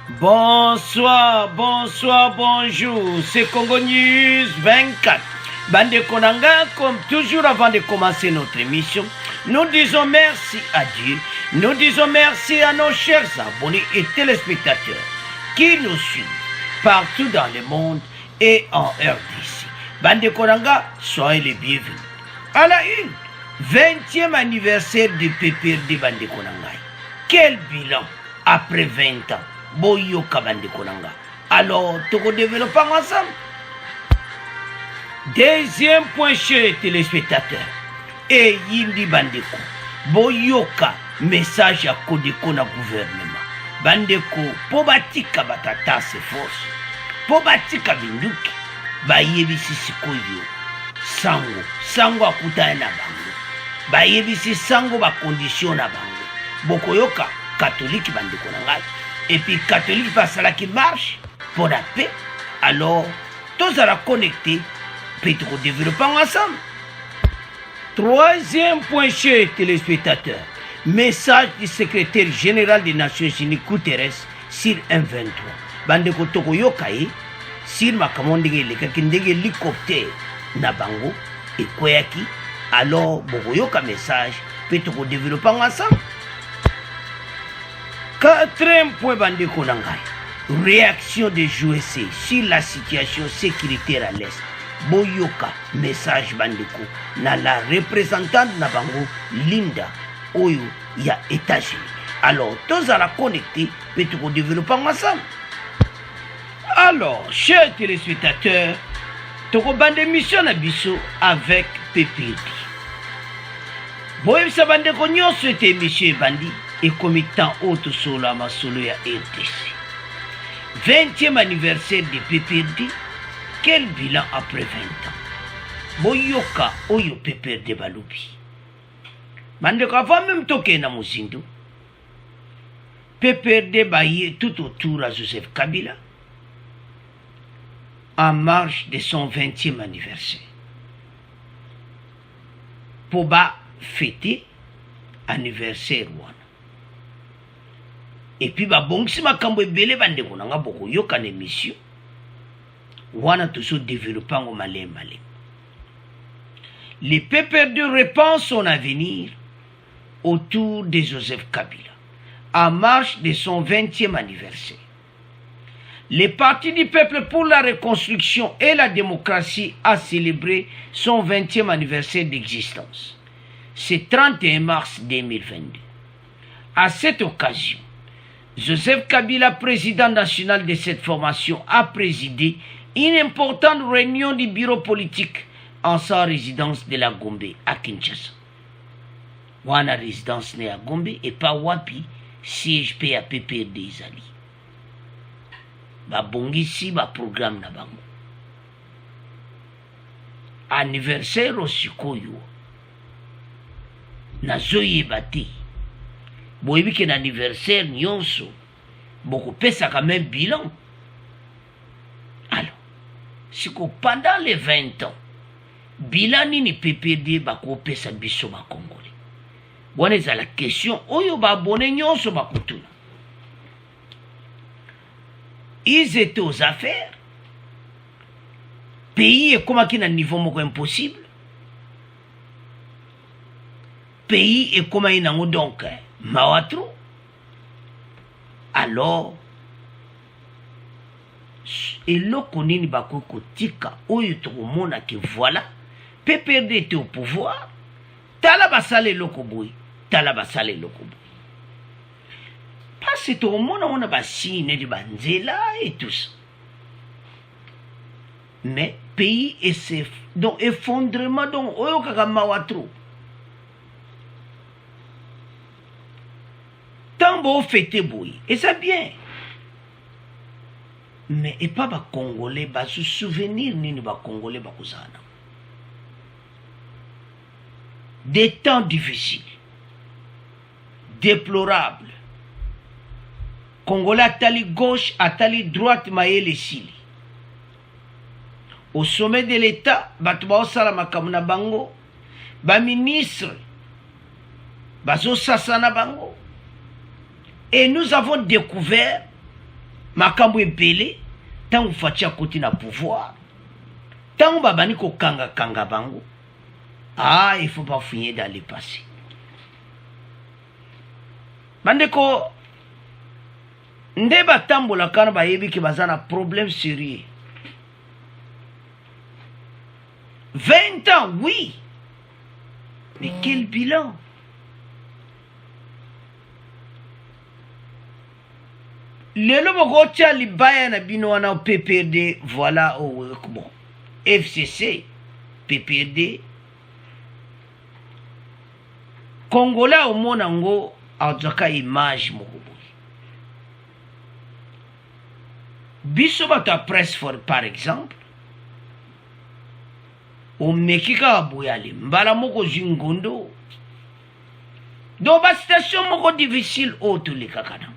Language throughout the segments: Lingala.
Bonsoir, bonsoir, bonjour. C'est Congo News 24. Bande Konanga, comme toujours avant de commencer notre émission, nous disons merci à Dieu. Nous disons merci à nos chers abonnés et téléspectateurs qui nous suivent partout dans le monde et en RDC. Bande Konanga, soyez les bienvenus. À la une, 20e anniversaire du PPRD Bande Konanga. Quel bilan après 20 ans? Boyoka Bande Konanga. Alors, tout développons ensemble. Deuxième point chez les téléspectateurs. Et Yindi Bandeko. Boyoka, message à Kodeko na gouvernement. Bandeko, pobatika batata se force. Pobatika binduki. Bayebisi sikoyo. Sango akutana na bango. Bayebisi sango ba condition na bango. Bokoyoka, catholique Bandeko na ngai. Et puis catholique va ça qui marche pour la paix. Alors, tous à la connecter. Peut-être développons ensemble. Troisième point chez les téléspectateurs. Message du secrétaire général des Nations Unies Guterres sur M23. Bande Kotoko Yokai sur Makamondege Lekakindege hélicoptère Nabango et Koyaki. Alors, Bogoyoka message. Peut-être développons ensemble. Quatrième point Bande Konangai. Réaction des JOC sur la situation sécuritaire à l'Est. Boyoka, message Bandeko, na la représentante Nabango, Linda, Oyo, ya États-Unis. Alors, tous à la connecter, peut-être développer ensemble. Alors, chers téléspectateurs, toko bande mission na biso avec PPD. Boyem sa Bandeko nyon souhaite émission bandi et comitant auto solo à ma solo ya RTC. 20e anniversaire de PPD. Quel bilan après 20 ans? Boyoka oyo PPRD balubi. Mandeko avant même toke na muzindu. PPRD baye tout autour à Joseph Kabila en marge de son 20e anniversaire. Pour fêter anniversaire wana. Et puis bongsi makambo ebele bandeko nanga boko yoka na émission. Wana toujours développant au malais. Les PPRD répandent son avenir autour de Joseph Kabila, en marche de son 20e anniversaire. Le Parti du peuple pour la reconstruction et la démocratie a célébré son 20e anniversaire d'existence. C'est 31 mars 2022. À cette occasion, Joseph Kabila, président national de cette formation, a présidé une importante réunion du bureau politique en sa résidence de la Gombe à Kinshasa. Wana résidence ne à Gombe et pas Wapi, siège P à PPRD Izali. Ba bongisi ba programme na bango. Anniversaire aussi koyo. Na zoye bati. Boyebi que l'anniversaire nyonso. Beaucoup pesa quand même bilan. Si pendant les 20 ans, bilan ni PPD bako pesa biso ba Congolais. Wana za la question oyo ba abonné nyonso bakutuna. Ils étaient aux affaires. Pays est comme qui un niveau moko impossible. Pays est comme ina donc mawatru. Alors et loko nini bakoko tika oyo tokomona ke voilà PPRD était au pouvoir tala basale loko boy tala basale loko boy parce que tokomona on a basine de banzela et tout ça mais pays et c'est donc effondrement donc oyo kaka mawatro tambo fêté boy et c'est bien. Mais et pas les Congolais, se souvenir ni les Congolais bakuzana. Des temps difficiles, déplorables. Congolais atali gauche, atali droite, maïe sili. Au sommet de l'État, batouba osala makamuna bango, ba ministre, bazo sasana bango. Et nous avons découvert makambo ebele tango fatia côté na pouvoir tango babani ko kanga bango il faut pas fouiller dans le passé. Bandeko nde batambola kana bayebi ki bazana problème sérieux. 20 ans, oui. Mais quel bilan? Lelo bogotia libaya na bino wana PPRD, voilà bon. FCC, PPRD. Congolais au monango azaka image moko. Biso bata presse par exemple. O mekika aboyale mbala moko zingondo. Do ba station moko difficile auto le kakana.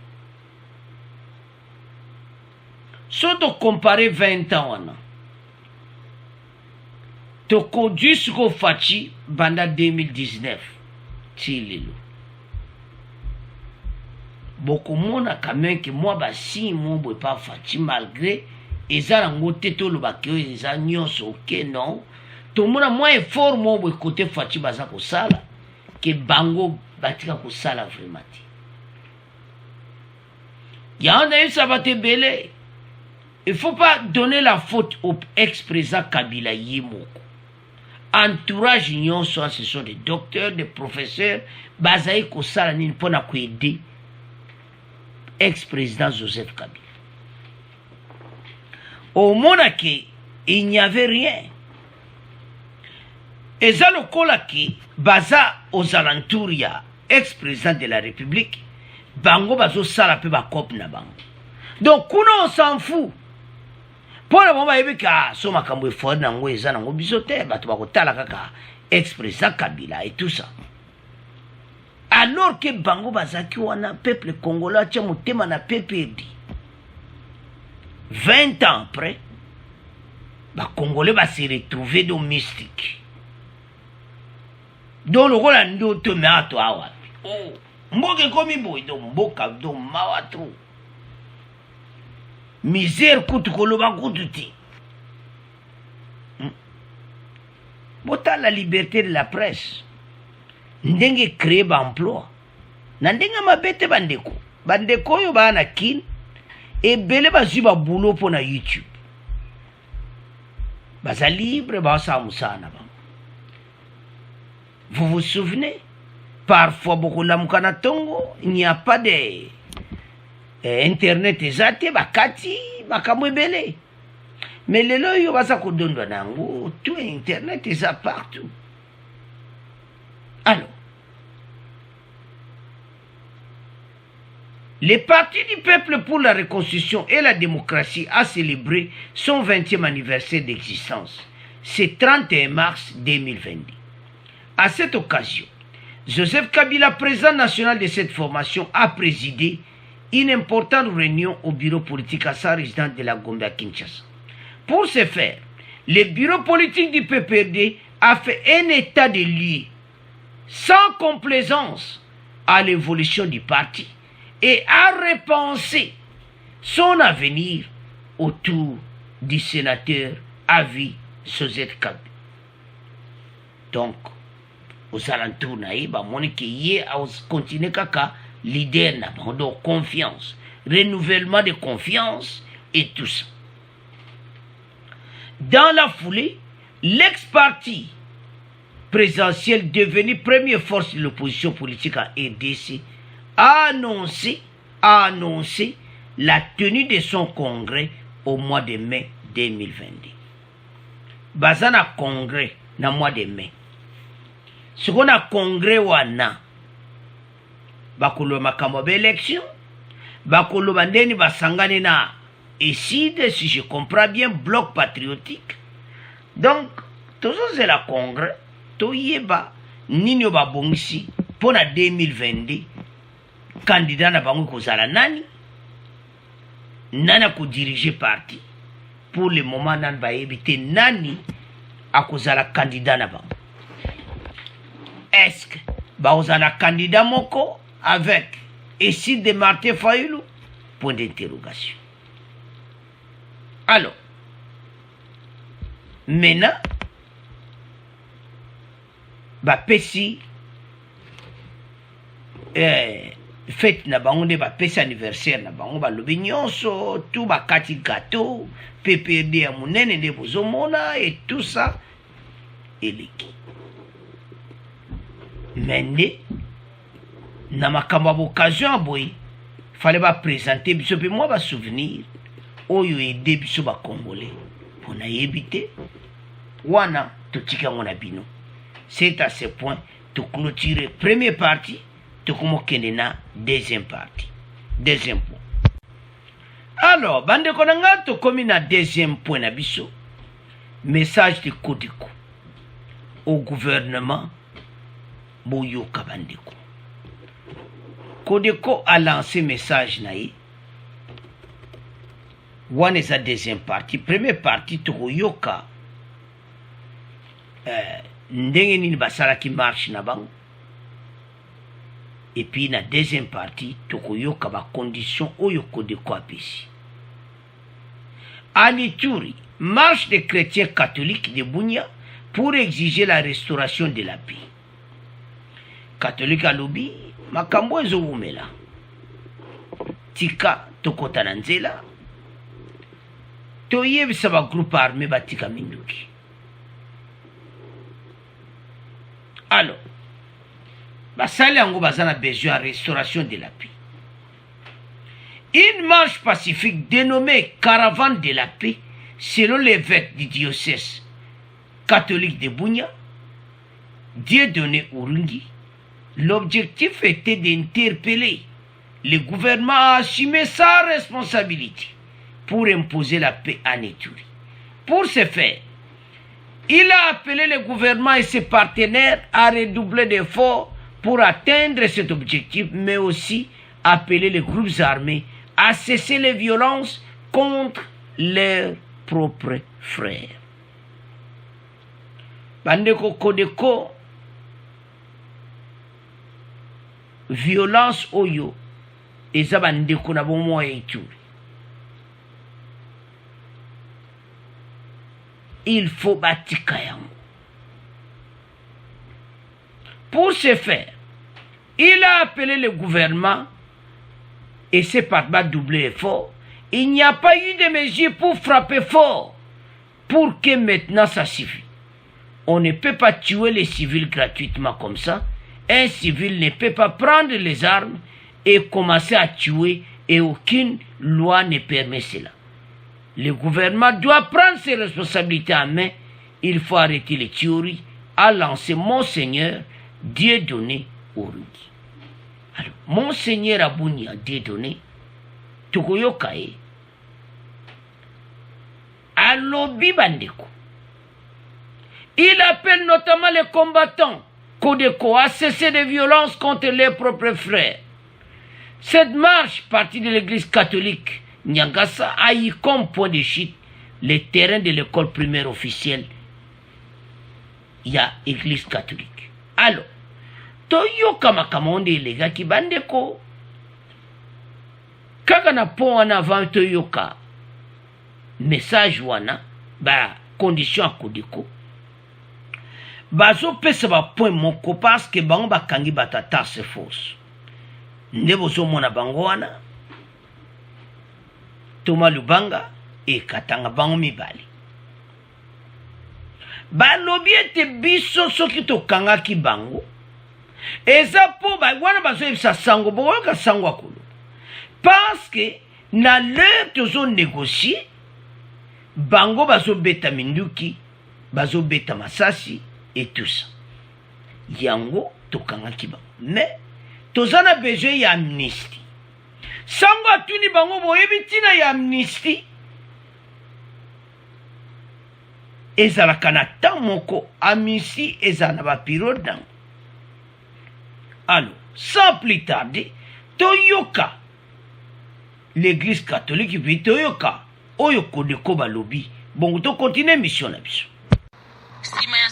So to comparer 20 ans wana. To conduire ce qu'on fachi banda 2019. Tililo. Beaucoup monde a quand même que moi ba si mon boy pas fachi malgré eza ngote to lo bakio eza nyonso ok non. Tout le monde a moins effort mon boy côté fachi baza ko sala que bango batika ko sala vraiment. Ya on a eu ça bate belé. Il faut pas donner la faute au ex-président Kabila Yimoko. Entourage union soit ce sont des docteurs, des professeurs, bazaï ko sala ni pona ko aider ex-président Joseph Kabila. Au monde il n'y avait rien. Et ça le kola qui baza aux alentours ya ex-président de la République bango bazo sala pe ba cop na bango. Donc on s'en fout. Pour le moment ebika so makambo fort na ngo eza na ngo bisote bato ba ko tala kaka ex-président Kabila et tout ça. Alors que bango bazaki wana peuple congolais tient motema na PPRD. 20 ans après, ba congolais va se retrouver dans mystique. Dans le rôle ndo to me ato awa. Oh, mboke komi boy do mboka do mawatro. Misère kutu koloba kututi. Bota la liberté de la presse. Ndenge créer ba emploi. Na ndenge mabete bandeko. Bandeko yo ba na kin et bele ba ziba boulot pour na YouTube. Baza libre ba sa musana ba. Vous vous souvenez? Parfois, beaucoup de Tongo, il n'y a pas de internet exact, bakati, bakamwebele. Mais les lois, il y a tout internet est partout. Alors, le Parti du peuple pour la reconstruction et la démocratie a célébré son 20e anniversaire d'existence. C'est 31 mars 2022. À cette occasion, Joseph Kabila, président national de cette formation, a présidé une importante réunion au bureau politique à sa résidence de la Gombe à Kinshasa. Pour ce faire, le bureau politique du PPRD a fait un état de lieux sans complaisance à l'évolution du parti et a repensé son avenir autour du sénateur à vie Joseph Kabila. Donc, aux alentours naïba moniki yé a continué kaka leader na bando confiance, renouvellement de confiance et tout ça. Dans la foulée, l'ex-parti présidentiel devenu première force de l'opposition politique à RDC a annoncé la tenue de son congrès au mois de mai 2022. Bazana congrès na mois de mai. Ce qu'on a congrès wana bakolo makambo ba élection bakolo bandeni basangane na ESID, si je comprends bien, bloc patriotique. Donc toujours c'est la congrès to yeba nini ba bongisi pour na 2022 candidat na bango kozala nani ko diriger parti pour le moment nan ba éviter nani akozala candidat na bango. Est-ce que Baozana candidat moko avec ici de Martin Fayoulou? Point d'interrogation. Alors, maintenant, bapesi fête na bango nde bapesi anniversaire na bango balobi nyonso tout bakati gâteau PPRD ya monene nde bozomona et tout ça eleki mais nde na makambo ya boccasion ya boye fallait baprésente biso mpe mwa basouvenir oyo ede biso bacongolais mpona yebi te wana totika yango na bino. C'est à ce point de clôturer première partie, de comment na deuxième partie. Deuxième point. Alors, bande konanga to komi na deuxième point na biso. Message de Kodeko au gouvernement Boyoka Bandeko. Kodeko a lancé message naï. One est la deuxième partie. Première partie, Toyoka. Ndenge nini basalaki marche na bango. Et puis na deuxième partie tokoyoka ba condition oyo Kodeko apesi. Anituri, marche des chrétiens catholiques de Bunia pour exiger la restauration de la paix. Catholique alobi makambo ezowumela. Tika tokota na nzela. Toyebisa ba groupe armé batika minduki. Alors, basali yango bazana besoin de restauration de la paix. Une marche pacifique dénommée Caravane de la paix, selon l'évêque du diocèse catholique de Bunia, Dieudonné Urungi, l'objectif était d'interpeller le gouvernement à assumer sa responsabilité pour imposer la paix à Ituri. Pour ce faire, il a appelé le gouvernement et ses partenaires à redoubler d'efforts pour atteindre cet objectif, mais aussi appeler les groupes armés à cesser les violences contre leurs propres frères. Bandeko Kodeko, violence oyo, eza bandeko na bomo ya Ituri. Il faut batika yango. Pour ce faire, il a appelé le gouvernement et ses partenaires à doubler l'effort. Il n'y a pas eu de mesures pour frapper fort pour que maintenant ça suffise. On ne peut pas tuer les civils gratuitement comme ça. Un civil ne peut pas prendre les armes et commencer à tuer et aucune loi ne permet cela. Le gouvernement doit prendre ses responsabilités en main. Il faut arrêter les tueries, a lancé Monseigneur Dieudonné Urungi. Alors, Monseigneur Abunia Dieudonné, Tokoyokae, Alobi Bandeko. Il appelle notamment les combattants Kodeko à cesser les violences contre leurs propres frères. Cette marche, partie de l'église catholique Nyangasa, a eu comme point de chute les terrains de l'école primaire officielle. Il y a église catholique. Alors, Toyoka Makamonde les gars qui bandeko. Kaka na pont en avant Toyoka. Message wana, ba condition à Kodeko. Bazo pesa ba point moko parce que bango bakangi batata se force. Ndebozo mona bango wana. Toma Lubanga et Katanga bango mibali. Balobi ete biso soki tokanga ki bango. Eza po ba wana bazo ebisa sango bo ka sango akolo. Parce que na l'heure tozo négocier bango bazo beta minduki, bazo beta masasi et tout ça. Yango tokanga ki bango. Mais tozana besoin ya amnistie. Sango atuni bango boyebi tina ya amnistie. Ezalaka na tan moko amnistie ezana ba période dango. Alors, sans plus tarder, Toyoka, l'église catholique, puis Toyoka, Oyo Kodeko balobi. Bon, to continue mission na biso.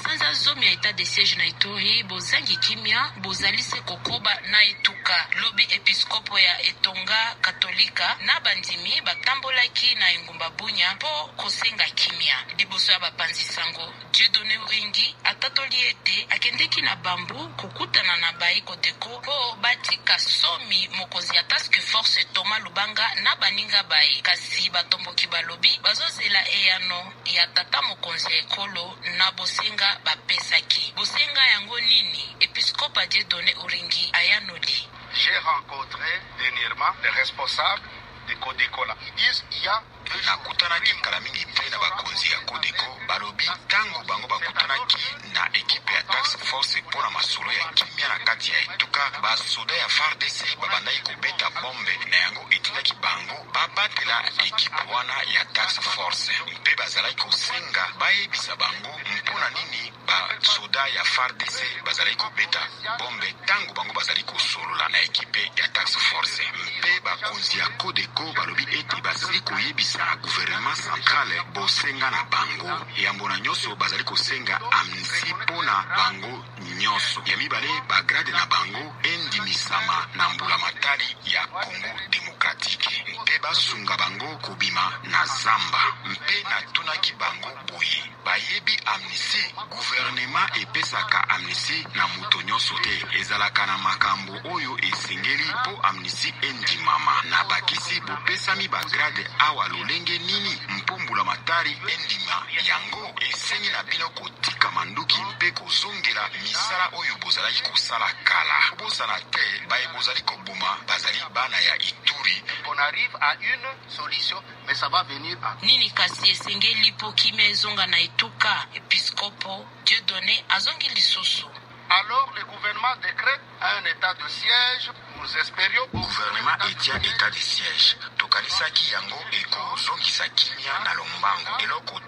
basanza zomi ya etat de siège na Ituri bozangi kimia bozalise kokoba na etuka lobi episkopo ya etonga katolika na bandimi batambolaki na engumba Bunya po kosenga kimia liboso ya bapanzi sango. Dieudonné Uringi atatoli ete akendeki na bambu kokutana na bai Kodeko po batika somi mokonzi ya task force Thomas Lubanga na baninga bai kasi batomboki balobi bazozela eyano ya tata mokonzi ya ekolo na bosenga bapesaki. Bosenga yango nini? Episkopa Dieudonné Uringi ayanoli. J'ai rencontré dernièrement les responsables de Kodeko là. Ils disent il y a nakutanaki kala mingi mpe na bakonzi ya Kodeko balobi tango bango bakutanaki na ekipe ya task force mpona masolo ya kimia na kati ya etuka basoda ya FARDC babandaki kobeta bombe na yango etindaki bango babatela ekipe wana ya task force mpe bazalaki kosenga bayebisa bango mpona nini basoda ya FARDC bazalaki kobeta bombe tango bango bazali kosolola na ekipe ya task force mpe bakonzi ya Kodeko balobi ete bazali koyebisa na gouvernement central bosenga na bango yambo na nyonso bazali kosenga amnistie mpona bango nyonso ya mibale bagrade na bango endimisama na mbula matali ya Congo démocratique mpe basunga bango kobima na zamba mpe natunaki bango boye bayebi amnistie gouvernement epesaka amnistie na moto nyonso te ezalaka na makambo oyo esengeli po amnistie endimama na bakisi bopesami bagrade awa lolenge nini mpombula matari endima yango esengi na bino kotika manduki mpe kozongela misala oyo bozalaki kosala kala bozana te baye bozali koboma bazali bana ya Ituri. On arrive à une solution mais ça va venir à nini kasi esengeli po kimia ezonga na etuka. Episkopo Dieudonné azongi lisusu. Alors le gouvernement décrète un état de siège. Nous espérions gouvernement etia état de siège tokanisaki yango ekozongisa kimia na lombango eloko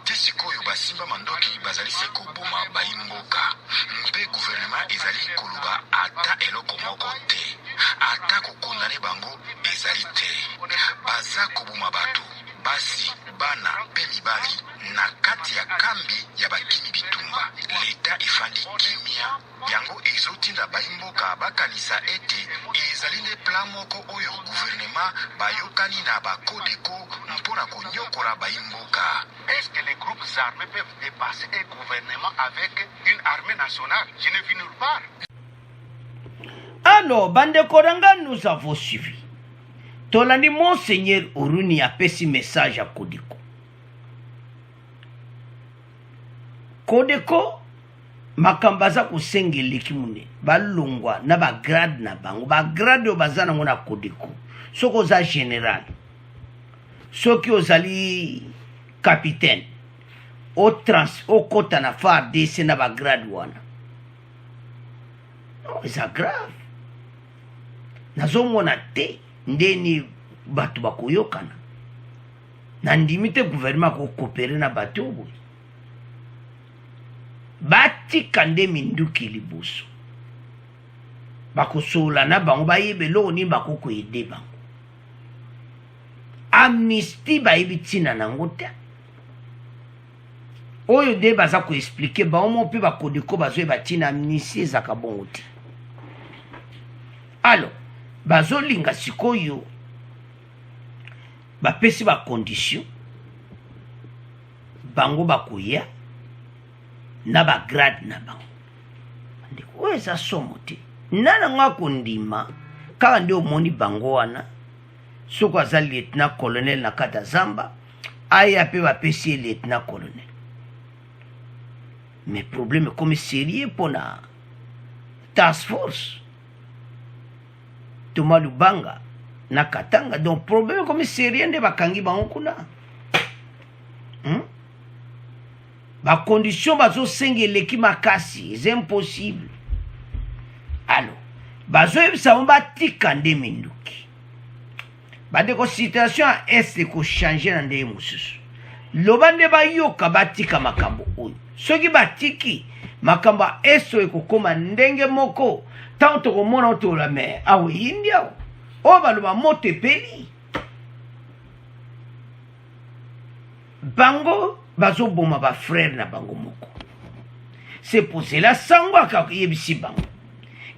te sikoyo basimba mandoki bazali se koboma bayimboka mpe gouvernement ezali koluba ata eloko moko te ata kokondane bango ezali te baza koboma bato basi bana mpe mibali na kati ya kambi ya bakimi bitumba leta efandi kimia yango ezotinda bayimboka bakanisa ete ezali nde plan moko oyo gouvernement bayokani na bakodeko mpona konyokola bayimboka. Est-ce que les groupes armés peuvent dépasser un gouvernement avec une armée nationale? Je ne vis nulle part. Alors, Bandekoranga, nous avons suivi. Tolani Monseigneur Uruni a pesi message à Kodeko. Kodeko makambaza kusengeli kimune balongwa na ba grade na bango ba grade bazana ngona Kodeko soko za général soki ozali capitaine o kota na FARDC na ba grade wana no c'est grave nazomona te ndeni batu bakoyokana na ndimite gouvernement ko coopérer na bato boy batika nde minduki liboso bakosola na bango bayebe loko nini bakoko ede bango amnistie bayebi ntina nango te oyo nde baza koexplike bango mpe bakodeko bazoyeba ntina amnistie ezaka bongo te alors bazolinga sikoyo bapesi bacondition bango bakoya na bagrade na bango ndeko oyo eza somo te nana ngo akondima kaka nde omoni bango wana soko aza lieutenant colonel na kata zamba aya mpe bapesi ye lieutenant colonel mais problème ekomi sérieux mpona task force Thomas Lubanga na Katanga donc problème ekomi sérieux nde bakangi bango kuna bacondition bazosengeleki makasi c'est impossible. Alors bazoyebisa bango batika nde minduki bandeko situation ya est ekochange na ndenge mosusu loba nde bayoka batika makambo oyo soki batiki makambo ya est oyo ekokoma ndenge moko ntango tokomona otola me awe yindi awo oyo baloba moto epeli bango bazoboma bafrere na bango moko c'est pour cela Sangwa yebisi bango.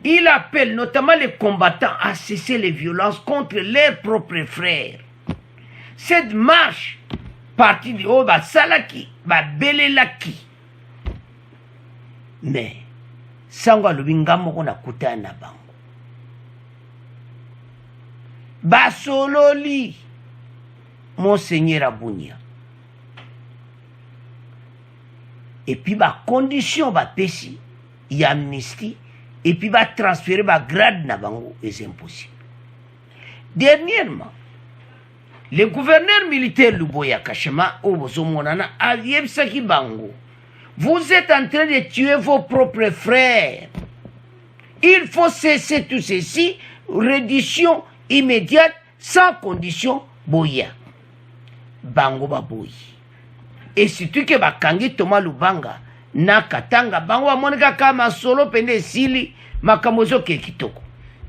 Il appelle notamment les combattants à cesser les violences contre leurs propres frères. Cette marche, partie de Oba Salaki, Belelaki. Mais, Sangwa Lubingamo on a coûté un bango. Basololi, Monseigneur Abounia. Et puis, condition, pesi, il y a amnistie. Et puis, transférer grade na bango, et c'est impossible. Dernièrement, le gouverneur militaire Luboya Kachema, Obozomonana, a yebsaki bango. Vous êtes en train de tuer vos propres frères. Il faut cesser tout ceci, reddition immédiate, sans condition, boya. Bango baboyi. Et surtout que bakangi Thomas Lubanga, na katanga bango amonika kama solo pende sili makamozo ke kitoko.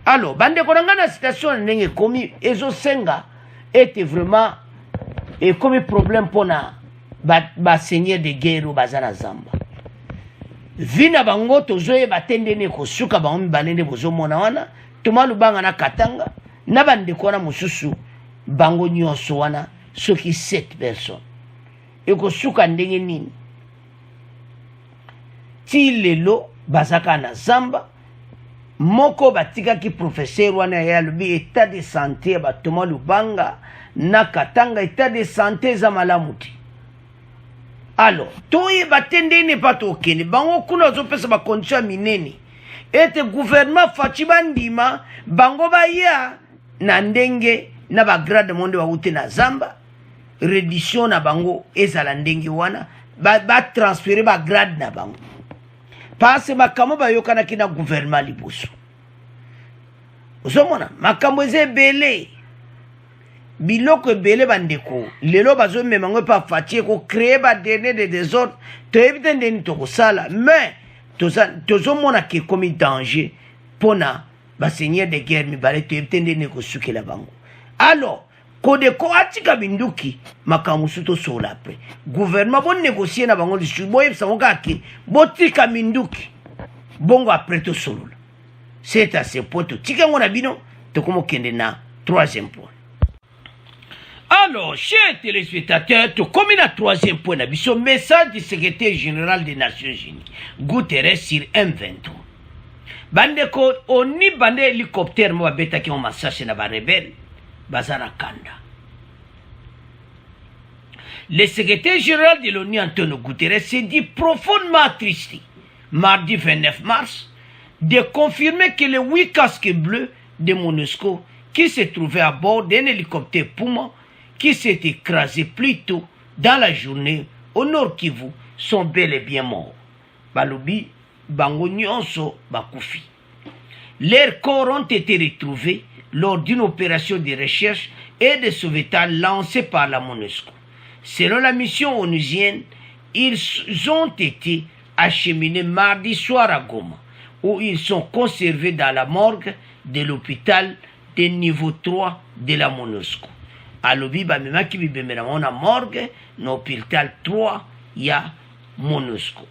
Alors bande konanga na situation ndenge komi ezo senga était vraiment et comme problème pona ba seigneur de guerre bazana zamba. Vina bango tozoye batende ne ko suka bango balende bozo mona wana Thomas Lubanga na katanga na bande kona mususu bango nyonso wana soki 7 personnes. Et ko suka ndenge nini ti lelo bazaka na zamba moko batika ki professeur wana ya lubi état de santé ba Thomas Lubanga na katanga état de santé za malamuti. Alors toye batende ne pato okene bango kuna zo pesa ba condition minene ete gouvernement fachiba ndima bango baya na ndenge na ba grade monde wa ute na zamba reddition na bango ezala ndenge wana ba transférer ba grade na bango parce makambo bayokana kina gouvernement liboso ozomona makambo ezebele biloko ebele bandeko lelo bazomemango pa fatie ko créer ba donner des désordres to éviter ndeni to kosala mais tozomona ke comme danger pona ba seigneur de guerre mibale to éviter ndeni ko sukela bango. Alors Kodeko atika binduki makamusu to sola après gouvernement bon négocier na bango lisu boye samoka ki botika minduki bongo après to solo. C'est à ce point tika ngona bino to komo kende na troisième point. Alors, chers téléspectateurs, tout comme la troisième point, le message du secrétaire général des Nations Unies, Guterres sur M23. Bandeko, on y bande hélicoptère, moi, bêta qui ont massacré na rebelle, bazana kanda. Le secrétaire général de l'ONU, Antonio Guterres, s'est dit profondément attristé, mardi 29 mars, de confirmer que les 8 casques bleus de MONUSCO, qui se trouvaient à bord d'un hélicoptère Puma, qui s'est écrasé plus tôt dans la journée au Nord Kivu, sont bel et bien morts. Balobi, Bango Nyonso, Bakufi. Leurs corps ont été retrouvés lors d'une opération de recherche et de sauvetage lancée par la MONUSCO. Selon la mission onusienne, ils ont été acheminés mardi soir à Goma, où ils sont conservés dans la morgue de l'hôpital de niveau 3 de la MONUSCO. Alobi bamema ki bibemela mona morgue na hôpital 3 ya MONUSCO.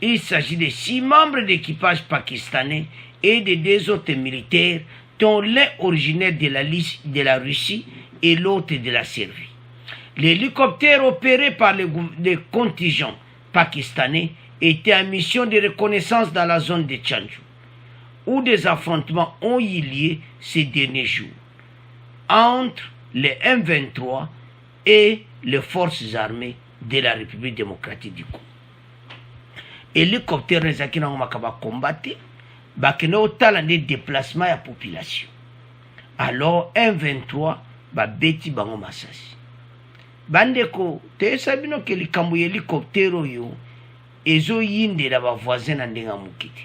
Il s'agit de 6 membres d'équipage pakistanais et de 2 autres militaires, dont l'un originaire de la Russie et l'autre de la Serbie. L'hélicoptère opéré par les contingents pakistanais était en mission de reconnaissance dans la zone de Tchandjou, où des affrontements ont eu lieu ces derniers jours entre les M23 et les forces armées de la République démocratique du Congo. Hélicoptère Nezakina Makaba combatté, bakene otala des déplacements à population. Alors M23 ba beti bango masasi. Bandeko te sabino ke likambo hélicoptère yo ezo yinde la ba voisin na ndenga mukiti.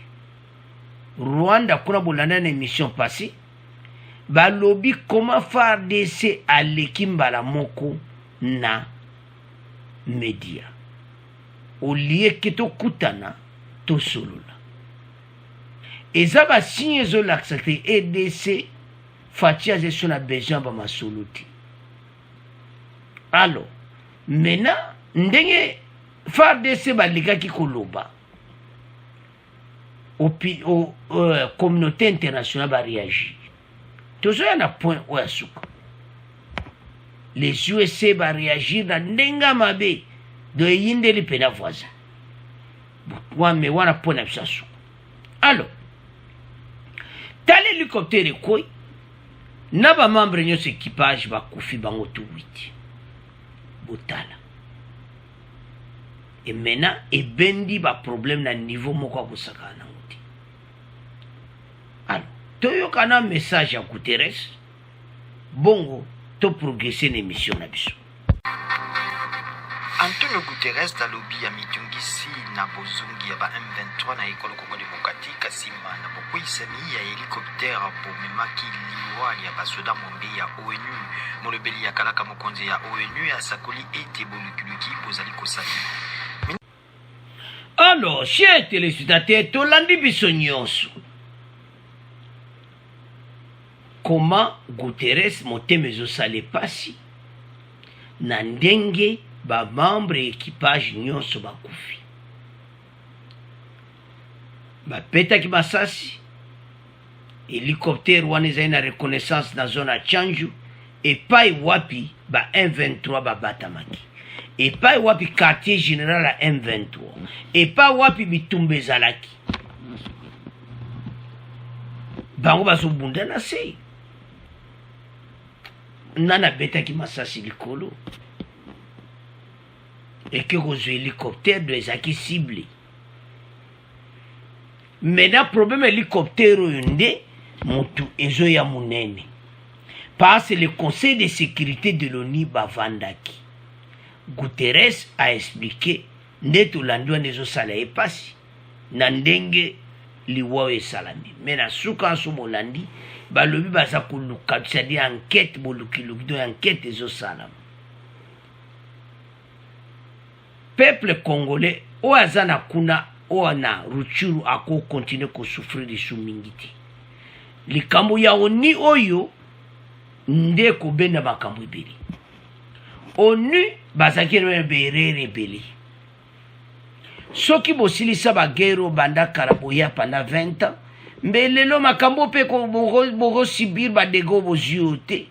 Rwanda kuna bolanda na émission passée. Balobi comment faire d'essai à l'équimbala moko na média. Au lieu que to kutana to solola. Eza ba signe zo l'accepter et d'essai fatia je son a besoin ba masoluti. Alors, maintenant ndenge faire d'essai ba lika ki koloba. communauté internationale va réagir. Toujours il y a un point où les USA va réagir dans Nenga Mabe de Yindeli Pena voisin. Mais on a point d'absence. Alors, tal hélicoptère est quoi? Naba membre de notre équipage va koufi bango tout 8. Botala. Et maintenant, et bendi ba problème na niveau moko kusaka na ngoti. Alors, toyo kana message à Guterres. Bongo, to progresser l'émission na biso. Antonio Guterres dalobi ya mitungisi na bozungi ya ba M23 na ekolo Congo Démocratique asima na bokuisami ya hélicoptère bomemaki liwali ya basoda mombe ya ONU molobeli ya kalaka mokonzi ya ONU ya sakoli ete bolukuluki bozali kosali. Alors, chers téléspectateurs, tolandi biso nyonso. Comment Guterres motema ezosala pasi na ndenge ba membre équipage nyonso bakufi. Ba petaki basasi hélicoptère wana ezali na reconnaissance na zone ya Tchanju epai wapi ba M23 babatamaki. Epai wapi quartier général à M23. Epai wapi bitumba ezalaki. Bango bazobunda na se. Nana betaki masasi likolo. Et que les hélicoptères de ezaki ciblé. Maintenant, problème hélicoptère yonde, mutu ezo ya munene. Parce que le Conseil de sécurité de l'ONU bavandaki. Guterres a expliqué ndeto landwa nezo sala epasi na ndenge liwa esalami. Mais na suka so bolandi balobi baza koluka c'est-à-dire enquête bolukiluki do enquête ezo salama. Peuple congolais o azana kuna o na ruchuru ako continue ko souffrir de sumingiti. Likambo ya oni oyo nde ko benda makambo ibiri. ONU bazaki rebeli. Soki bosilisa bagero banda karaboya pendant 20 ans, mbelelo makambo pe ko bogo sibir ba dego boziote.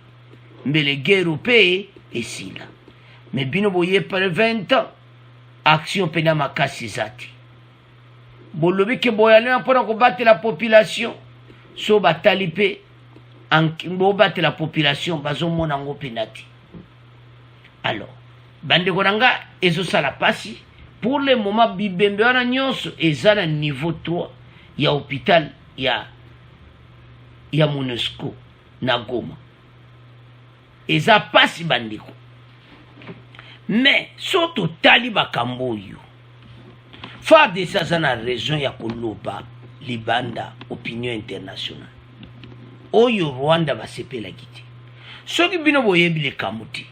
Mbele gero pe esila. Mais bino boye par 20 ans action pena makasi zati. Bolobi ke boyale mpona ko battre la population. So batali pe bo battre la population bazo mona ngo penati. Alors, bande konanga ezo sala pasi pour le moment bibembe wana nyonso ezala niveau 3 ya hôpital ya MONUSCO na Goma. Eza pasi bandiko. Mais surtout tali bakambo yo. Fa de ça na raison ya koloba libanda opinion internationale. Oyo Rwanda basepela kiti. Soki bino boyebi le kamuti.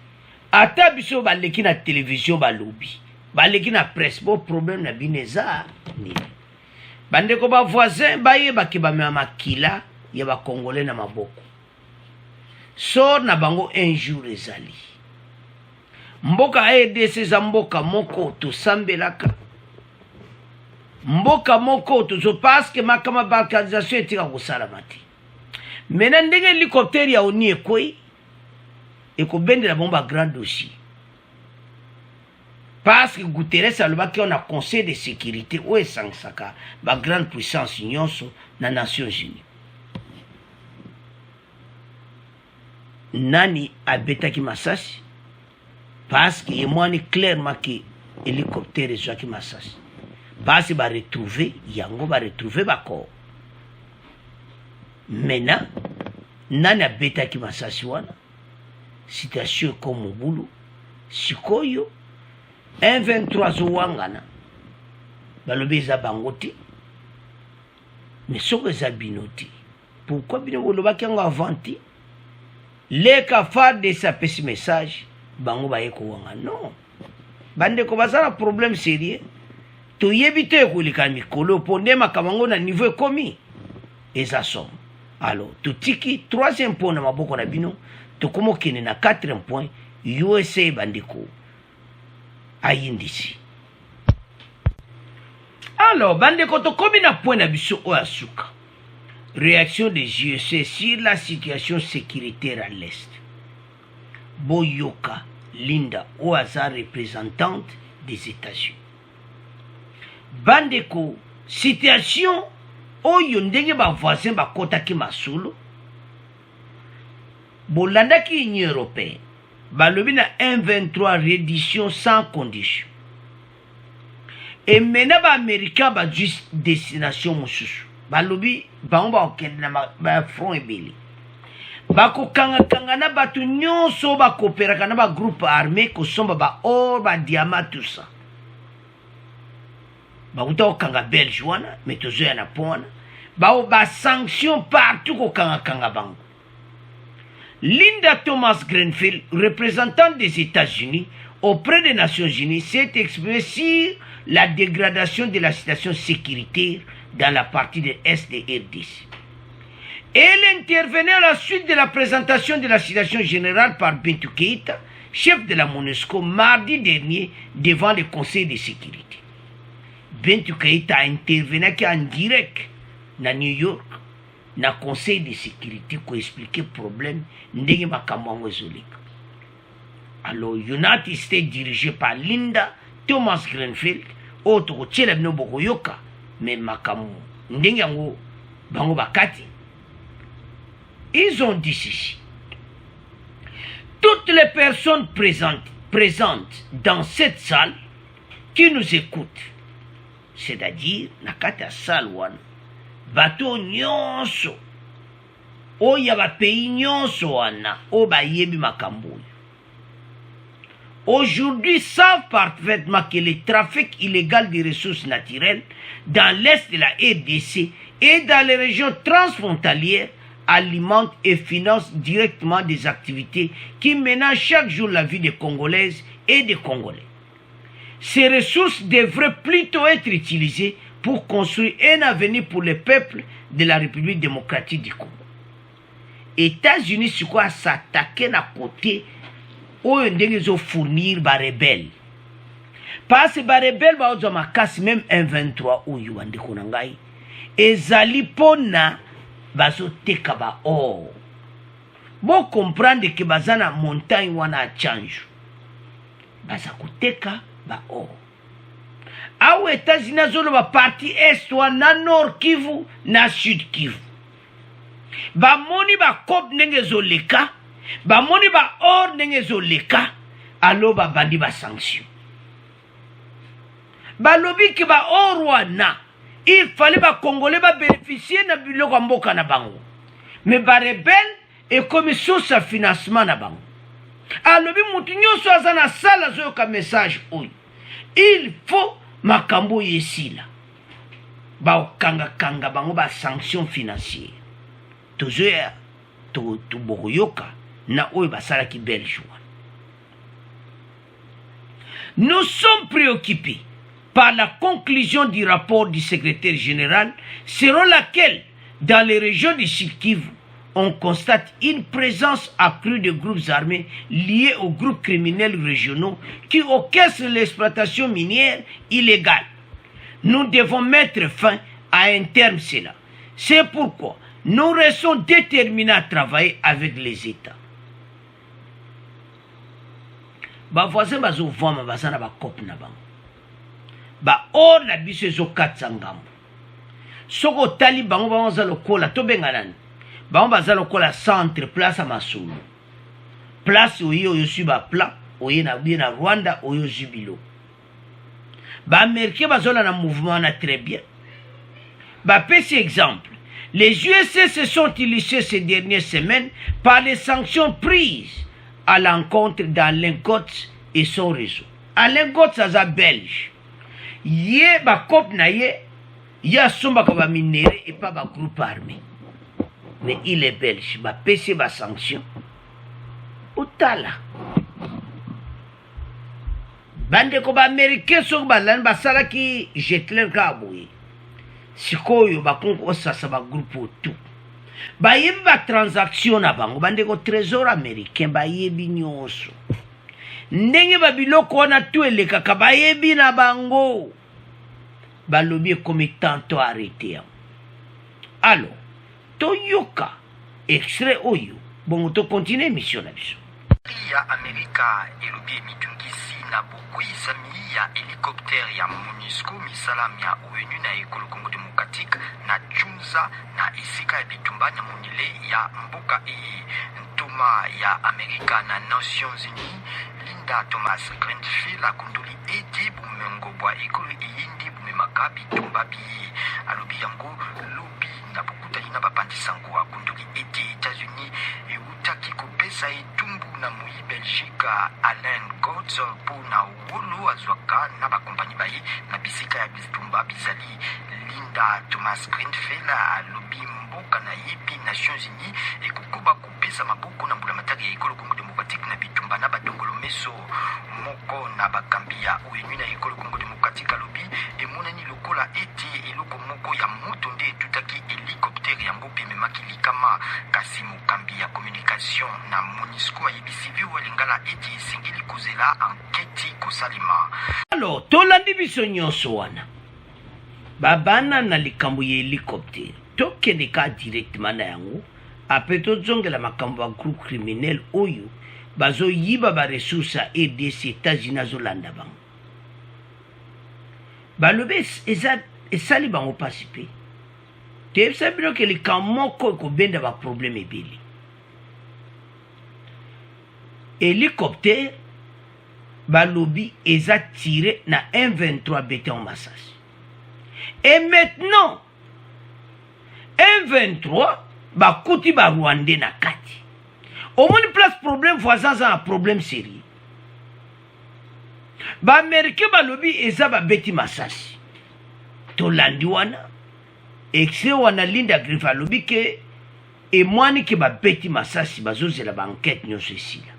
Ata biso baleki na télévision balobi. Baleki na presse bo problème na bineza ni. Bande ko ba voisin baye bakiba makila ya ba congolais na maboko. So na bango un jour ezali. Mboka ADC za mboka moko to sambelaka. Mboka moko to zo parce que makama balkanisation etika ko salamati. Mena ndenge hélicoptère ya oni ekoi et qu'on bende la bombe à grand dossier. Parce que Guterres a le qu'on a conseil de sécurité où est Sansaka, ma grande puissance nyonso na Nations Unies. Nani a betaki masasi parce que y moi ni clairement que hélicoptère est soit qui masasi. Parce que va retrouver yango va retrouver ba corps. Maintenant nani a betaki masasi wana situation comme Mobulu, Sikoyo, 1-23 Zouangana, Balobeza Bangoti, mais ce que Binoti. Pourquoi Binoboloba qui ont avanti? Les cafards de sa petit message, Bango Bayeko Wanga. Non. Bande Kobasa un problème sérieux. Tu y évites que les camicolo, pondé ma kamango na niveau commis. Et ça somme. Alors, tu tiki, 3e point na maboko na bino. Tokomo kene na 4e point USA bandiko ayindisi. Alors, bandeko tokomi na point na biso oyo asuka. Réaction des JEC sur la situation sécuritaire à l'Est. Boyoka Linda Oaza, représentante des États-Unis. Bandeko, situation oyo ndenge ba voisin ba kotaki masolo. Bolandaki Union européenne. Balobi na 1-23 reddition sans condition. Et maintenant ba américain ba juste destination mosusu. Balobi bango ba okende na ba front ebele. Bako kanga na batu nyonso ba coopérer na ba groupe armé ko somba ba or ba diamant tout ça. Ba uta okanga Belge wana metozo ya na pona. Ba sanction partout ko kanga bango. Linda Thomas Greenfield, représentant des États-Unis auprès des Nations Unies, s'est exprimée sur la dégradation de la situation sécuritaire dans la partie de l'Est de RDC. Elle intervenait à la suite de la présentation de la situation générale par Bintou Keïta, chef de la MONUSCO, mardi dernier devant le Conseil de sécurité. Bintou Keïta a intervenu en direct dans New York, dans le Conseil de sécurité, pour expliquer le problème de Makambo Zolika. Alors, United States dirigé par Linda Thomas Greenfield, autre Tcheleb Noboko Yoka, mais Makambo Ndengango Bango Bakati. Ils ont dit ceci. Toutes les personnes présentes dans cette salle qui nous écoutent, c'est-à-dire Nakata Salwan, bateau nyonso, oya ba pays nyonso wana, o ba yebi makambo. Aujourd'hui savent parfaitement que le trafic illégal des ressources naturelles dans l'est de la RDC et dans les régions transfrontalières alimente et finance directement des activités qui menacent chaque jour la vie des Congolaises et des Congolais. Ces ressources devraient plutôt être utilisées pour construire un avenir pour le peuple de la République démocratique du Congo. États-Unis sur quoi s'attaquer à côté où ils ont fournir les rebelles. Parce que les rebelles ont même un 23 où ils ont dit et Zalipona bazo teka ba or. Bon comprendre que bazana montagne wana change. Baza kuteka ba or. Aou États-Unis zolo ba parti est wana nord Kivu na sud Kivu. Ba moni ba kop nenge zoleka, ba moni ba or nenge zoleka, alo ba bandi ba sanction. Ba lobi ki ba or wana. Il fallait que les Congolais bénéficier de biloko mboka na bango. Mais les rebelles et comme source de financement na bango. Alors, si vous avez un message, il faut makambo yesila. Ba kanga bango ba sanction financière. Toujours to boroyoka na oyo basala ki Belge. Nous sommes préoccupés par la conclusion du rapport du secrétaire général, selon laquelle, dans les régions du Sud Kivu, on constate une présence accrue de groupes armés liés aux groupes criminels régionaux qui orchestrent l'exploitation minière illégale. Nous devons mettre fin à un terme cela. C'est pourquoi nous restons déterminés à travailler avec les États. Ba voisin bazo voma bazana ba kop na bango. Ba or na biso ezo katsa ngambo. Soko tali bango bango lokola to benganani. Bango baza lokola centre place à Masolo. Place oyo yosu ba plan oyo na bien na Rwanda oyo jubilo. Ba américain bazola na mouvement na très bien. Ba petit exemple. Les USA se sont illustrés ces dernières semaines par les sanctions prises à l'encontre d'Alain Gotz et son réseau. Alain Gotz aza belge. Yé ba kop na yé, ya somba ka ba minéré et pas ba groupe armé. Mais il est belge, ba PC ba sanction. Utala. Bande ko ba américain so ba lan ba sala ki Hitler ka boye. Sikoyo ba konko sasa ba groupe tout. Ba yebi ba transaction na bango bande ko trésor américain ba yebi nyonso. Ndenge ba biloko wana tu eleka ka ba yebi na bango. balobi comme tantôt arrêté. Alors, toyoka extrait oyo. Bon, to continue mission na biso. Ya Amerika elobi mitungisi na bokweyisami ya hélicoptère ya MONUSCO misalam ya ONU na ekolo Congo démocratique na Junza na esika ya bitumba na monile ya mboka ntoma ya Amerika na Nations Unies. Linda Thomas Greenfield akunduli ete bumengo bwa ekolo eyindi bumemaka bitumba bi alobi yango lobi na bokutani na bapandisango akunduli ete États-Unis eutaki kopesa etumbu na moi Belgique Alain Godz pona wolo azwaka na bakompani baye na bisika ya bitumba bizali. Linda Thomas Greenfield alobi mboka na yebi Nations Unies ekokoba kopesa maboko na mbulamatari ya ekolo Congo démocratique na bitumba na badongolo meso moko na bakambi ya ONU na ekolo Congo démocratique alobi emonani lokola ete eloko moko ya moto nde etutaki hélicoptère yango mpe ememaki likama kasi mokambi ya communication na MONUSCO ayebisi vio alingala ete esengeli kozela anketi kosalema. Alors tolandi biso nyonso wana babana na likambo ya hélicoptère tokende ka directement na yango apres tozongela makambo ya groupe criminel oyo bazoyiba baresource ya RDC États-Unis azolanda bango balobi esali bango pasi mpe toyebisa bino ke likambo moko ekobenda baproblème ebele. Hélicoptère balobi eza tiré na M23 béton Masasi. Et maintenant M23 bakuti ba Rwandais na kati. Au moins place problème voisin za problème sérieux. Ba Américain balobi eza ba beti Masasi. Tolandi wana exe wana Linda Griffa balobi ke e mwani ke ba beti Masasi bazozela ba enquête nyonso esila.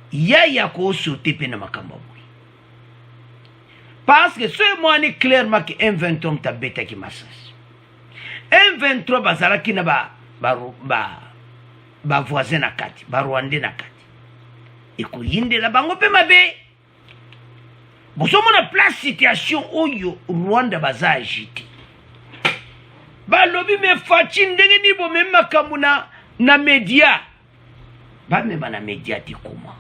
Ya ko sauter pe na makambo boy. Parce que ce mwani clairement que M23 ta beta ki Masasi. M23 bazala ki na ba voisin na kati, ba Rwandais na kati. Eko yinde la bango pe mabe. Bosomo na place situation oyo Rwanda baza agité. Ba lobi me fachi ndenge ni bo même makambo na media. Ba mema na media ti comment.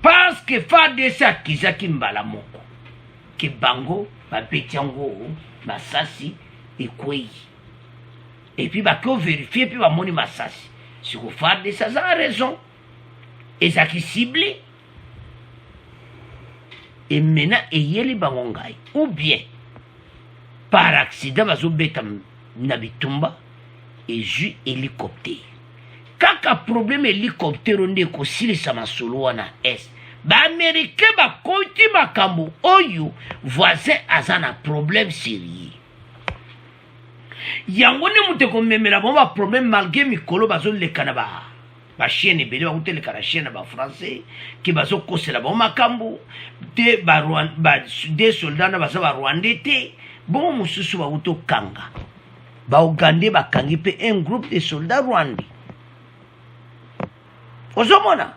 Parce que FARDC akizaki mbala moko ke bango bapetiango Masasi ekwei et puis bako vérifier puis bamoni Masasi si ko FARDC ça a raison et ça qui ciblé et maintenant eyeli bango ngai ou bien par accident bazobeta na bitumba et ju hélicoptère. Kaka problème hélicoptère onde ko silisa masolo wana est ba américain ba konti makambo oyo voisin azana problème sérieux yango ne mute ko memela bon ba problème malgré mikolo bazo lekana ba chienne bele ba hôtel kala chienne ba français ki bazo kosela ba makambo de ba des soldats na baza ba Rwandais te bon mususu ba uto kanga ba Ugandais ba kangi pe un groupe de soldats rwandais. Ozomona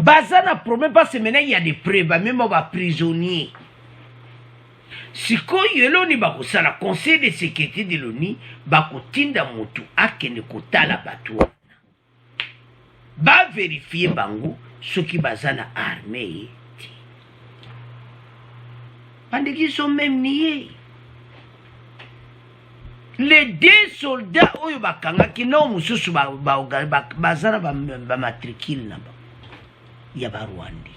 bazana problème parce que maintenant il y a des preuves même ba prisonniers. Siko yeloni ba ko sala conseil de sécurité de l'ONU ba ko tinda mutu akene kotala batu. Ba vérifier bango ce qui bazana armée. Bandeki sont même niés. Les deux soldats oyo bakanga ki no mususu bazana ba matricule na ba ya ba Rwanda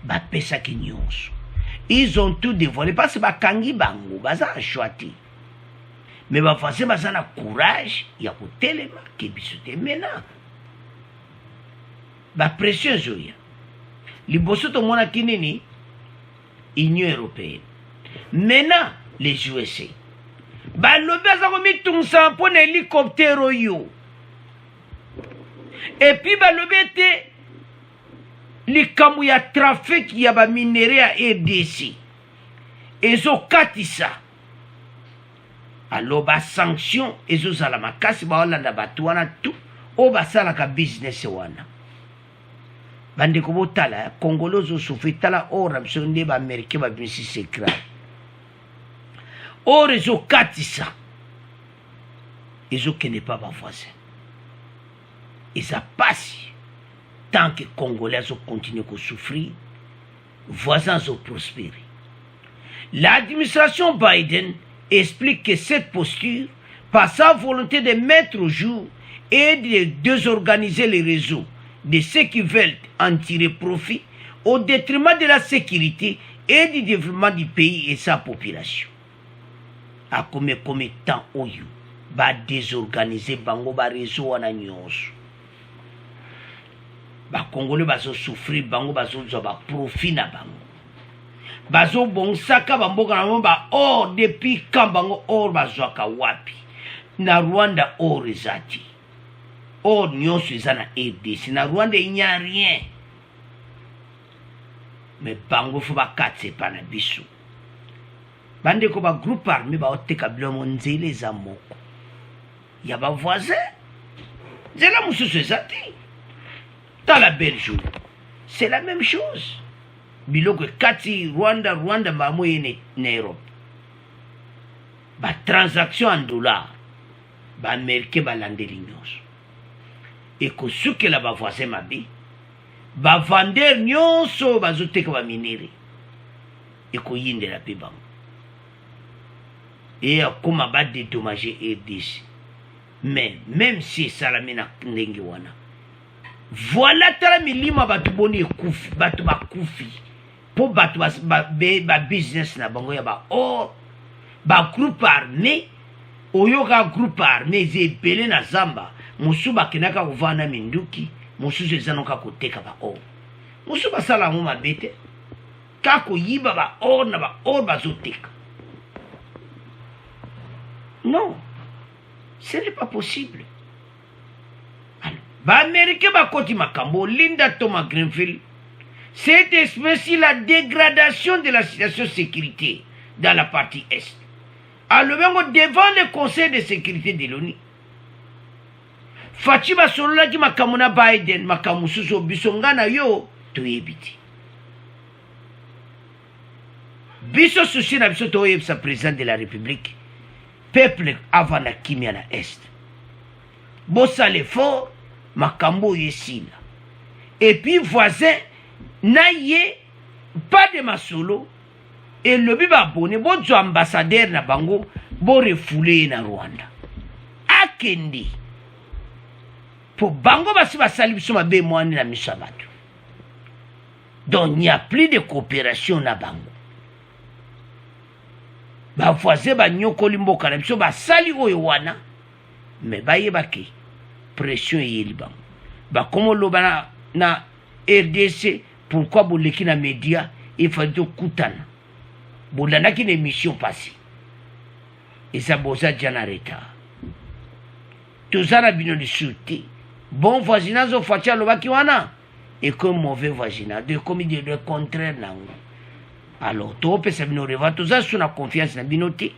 ba pesa ki nyonso ils ont tout dévoilé parce que bakangi bango baza choisi mais ba fase bazana courage ya kotelema ke bisote mena ba pression zoya liboso to mona kinini Union européenne maintenant les USA balobi aza komitungisa mpo na hélicoptère oyo epuis balobi ete likambo ya trafic ya baminere ya RDC ezokatisa alo basanction ezozala makasi baolanda bato wana tu oyo basalaka business wana bandeko botala congolais ozosufri tala or na biso nde baaméricain babimisi secret or ezokatisa ezokende pa bavoisin eza pasi tant que congolais azokontinue kosouffrir voisins azoprospérer. L'administration Biden explique que cette posture, par sa volonté de mettre au jour et de désorganiser les réseaux de ceux qui veulent en tirer profit au détriment de la sécurité et du développement du pays et sa population. A combien de temps oyo ba désorganiser bango ba réseau wana nyonso. Ba Congolais bazo souffrir bango bazo ba profit na bango. Bazo bonsaka bamboka na ba or depuis quand bango or bazwaka wapi. Na Rwanda or ezati. Or nyonso eza na RDC. Na Rwanda il n'y a rien. Mais bango fo bakatse pa na biso. Bande ko ba groupe armé ba oteka bilomo nzele za moko. Ya ba voisin. Zela mususu ezati. Dans la Belgique, c'est la même chose. Biloko kati Rwanda mamoye na Europe. Ba transaction en dollars. Ba américain ba landeli nyonso. Et ko suke la ba voisin mabi. Ba vender nyonso bazoteka ba minere. Et ko yinde la pe bango. Et comme ba dédommager RDC. Mais même si salamina ndenge wana. Voilà tala milima batu boni ekufi batu bakufi po batu ba business na bango ya ba or ba groupe armé oyoka groupe armé zebele na zamba musu bakinaka kuvana minduki musu ezanoka koteka ba or musu basala mu mabete kako yiba ba or na ba or bazoteka. Non, ce n'est pas possible. Américain bakoti makambo Linda Thomas Greenfield, c'est espèce la dégradation de la situation de sécurité dans la partie est. Alors devant le Conseil de sécurité de l'ONU, Fatima Solola qui makamuna Biden makamususo bisongana yo toyebiti. Biso souci na biso toyeb sa président de la République, peuple avant la kimia na est. Bossa l'effort makambo yesila. Et puis voisin naye pas de masolo et le biba abonné bozo ambassadeur na bango bo refoulé na Rwanda akendi pour bango basi basali biso mabe mwani na misabatu. Donc il n'y a plus de coopération na bango. Ba voisin ba nyokoli mboka na biso basali oyo wana mais bayebaki pression yeli bango. Ba comme loba na RDC pourquoi boleki na média il faut to kutana. Bolanda ki émission passée. Et ça boza janareta. Tout ça na bino de sûreté. Bon voisinage au fatia loba ki wana et comme mauvais voisinage de comme de le contraire nango. Alors to pesa bino reva tout ça sur la confiance na binoté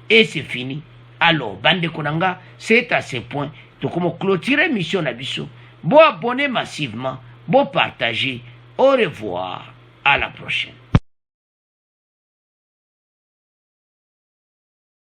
et c'est fini. Alors bande konanga c'est à ce point. Donc, comment clôturer mission Nabiso. Bon abonner massivement, bon partager. Au revoir. À la prochaine.